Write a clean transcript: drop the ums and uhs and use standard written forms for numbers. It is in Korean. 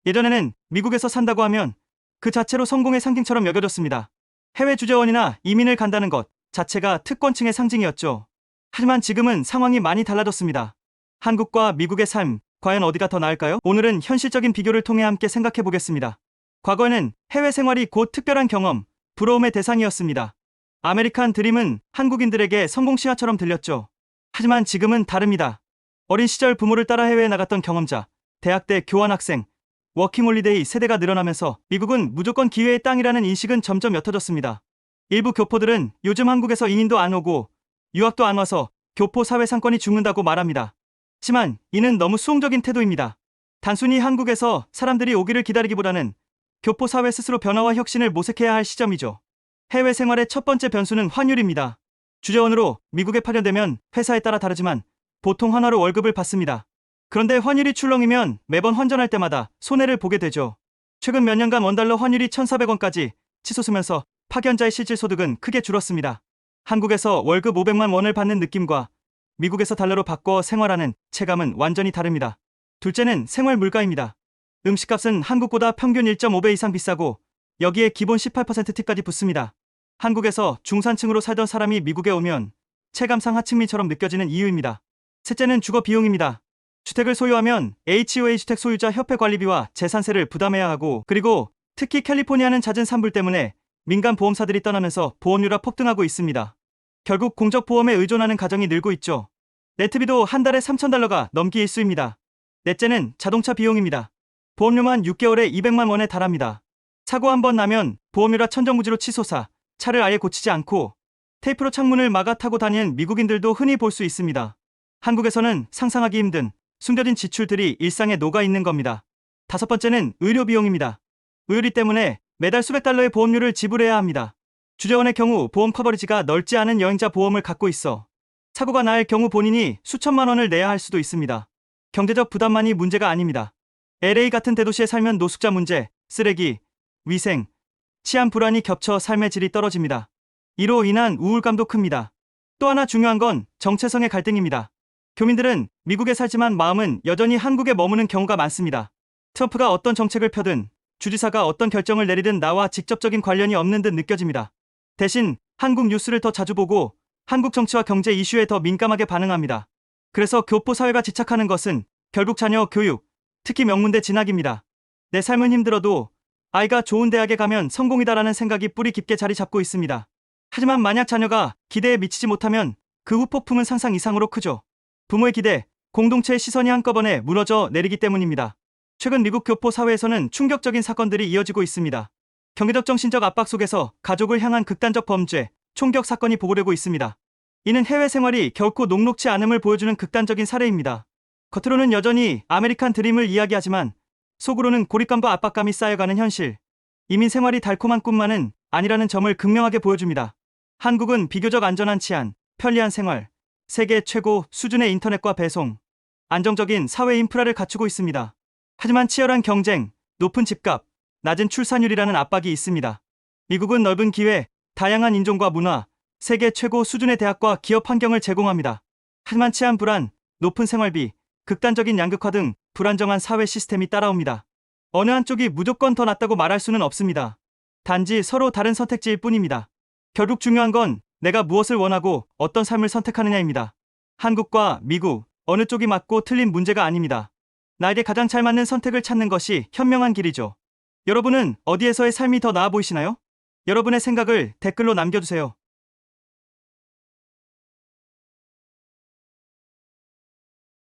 예전에는 미국에서 산다고 하면 그 자체로 성공의 상징처럼 여겨졌습니다. 해외 주재원이나 이민을 간다는 것 자체가 특권층의 상징이었죠. 하지만 지금은 상황이 많이 달라졌습니다. 한국과 미국의 삶, 과연 어디가 더 나을까요? 오늘은 현실적인 비교를 통해 함께 생각해 보겠습니다. 과거에는 해외 생활이 곧 특별한 경험, 부러움의 대상이었습니다. 아메리칸 드림은 한국인들에게 성공 신화처럼 들렸죠. 하지만 지금은 다릅니다. 어린 시절 부모를 따라 해외에 나갔던 경험자, 대학 때 교환학생, 워킹홀리데이 세대가 늘어나면서 미국은 무조건 기회의 땅이라는 인식은 점점 옅어졌습니다. 일부 교포들은 요즘 한국에서 이민도 안 오고 유학도 안 와서 교포 사회 상권이 죽는다고 말합니다. 하지만 이는 너무 수용적인 태도입니다. 단순히 한국에서 사람들이 오기를 기다리기보다는 교포 사회 스스로 변화와 혁신을 모색해야 할 시점이죠. 해외 생활의 첫 번째 변수는 환율입니다. 주재원으로 미국에 파견되면 회사에 따라 다르지만 보통 환화로 월급을 받습니다. 그런데 환율이 출렁이면 매번 환전할 때마다 손해를 보게 되죠. 최근 몇 년간 원달러 환율이 1,400원까지 치솟으면서 파견자의 실질 소득은 크게 줄었습니다. 한국에서 월급 500만 원을 받는 느낌과 미국에서 달러로 바꿔 생활하는 체감은 완전히 다릅니다. 둘째는 생활 물가입니다. 음식값은 한국보다 평균 1.5배 이상 비싸고 여기에 기본 18% 팁까지 붙습니다. 한국에서 중산층으로 살던 사람이 미국에 오면 체감상 하층민처럼 느껴지는 이유입니다. 셋째는 주거 비용입니다. 주택을 소유하면 HOA 주택 소유자 협회 관리비와 재산세를 부담해야 하고, 그리고 특히 캘리포니아는 잦은 산불 때문에 민간 보험사들이 떠나면서 보험료가 폭등하고 있습니다. 결국 공적보험에 의존하는 가정이 늘고 있죠. 네트비도 한 달에 3,000달러가 넘기 일쑤입니다. 넷째는 자동차 비용입니다. 보험료만 6개월에 200만 원에 달합니다. 사고 한 번 나면 보험료라 천정부지로 치솟아 차를 아예 고치지 않고 테이프로 창문을 막아 타고 다니는 미국인들도 흔히 볼 수 있습니다. 한국에서는 상상하기 힘든 숨겨진 지출들이 일상에 녹아 있는 겁니다. 다섯 번째는 의료 비용입니다. 의료비 때문에 매달 수백 달러의 보험료를 지불해야 합니다. 주재원의 경우 보험 커버리지가 넓지 않은 여행자 보험을 갖고 있어 사고가 날 경우 본인이 수천만 원을 내야 할 수도 있습니다. 경제적 부담만이 문제가 아닙니다. LA 같은 대도시에 살면 노숙자 문제, 쓰레기, 위생, 치안 불안이 겹쳐 삶의 질이 떨어집니다. 이로 인한 우울감도 큽니다. 또 하나 중요한 건 정체성의 갈등입니다. 교민들은 미국에 살지만 마음은 여전히 한국에 머무는 경우가 많습니다. 트럼프가 어떤 정책을 펴든 주지사가 어떤 결정을 내리든 나와 직접적인 관련이 없는 듯 느껴집니다. 대신 한국 뉴스를 더 자주 보고 한국 정치와 경제 이슈에 더 민감하게 반응합니다. 그래서 교포 사회가 지착하는 것은 결국 자녀 교육, 특히 명문대 진학입니다. 내 삶은 힘들어도 아이가 좋은 대학에 가면 성공이다라는 생각이 뿌리 깊게 자리 잡고 있습니다. 하지만 만약 자녀가 기대에 미치지 못하면 그 후 폭풍은 상상 이상으로 크죠. 부모의 기대, 공동체의 시선이 한꺼번에 무너져 내리기 때문입니다. 최근 미국 교포 사회에서는 충격적인 사건들이 이어지고 있습니다. 경제적 정신적 압박 속에서 가족을 향한 극단적 범죄, 총격 사건이 보고되고 있습니다. 이는 해외 생활이 결코 녹록지 않음을 보여주는 극단적인 사례입니다. 겉으로는 여전히 아메리칸 드림을 이야기하지만 속으로는 고립감과 압박감이 쌓여가는 현실. 이민 생활이 달콤한 꿈만은 아니라는 점을 극명하게 보여줍니다. 한국은 비교적 안전한 치안, 편리한 생활, 세계 최고 수준의 인터넷과 배송, 안정적인 사회 인프라를 갖추고 있습니다. 하지만 치열한 경쟁, 높은 집값, 낮은 출산율이라는 압박이 있습니다. 미국은 넓은 기회, 다양한 인종과 문화, 세계 최고 수준의 대학과 기업 환경을 제공합니다. 하지만 치안 불안, 높은 생활비, 극단적인 양극화 등 불안정한 사회 시스템이 따라옵니다. 어느 한쪽이 무조건 더 낫다고 말할 수는 없습니다. 단지 서로 다른 선택지일 뿐입니다. 결국 중요한 건 내가 무엇을 원하고 어떤 삶을 선택하느냐입니다. 한국과 미국, 어느 쪽이 맞고 틀린 문제가 아닙니다. 나에게 가장 잘 맞는 선택을 찾는 것이 현명한 길이죠. 여러분은 어디에서의 삶이 더 나아 보이시나요? 여러분의 생각을 댓글로 남겨주세요.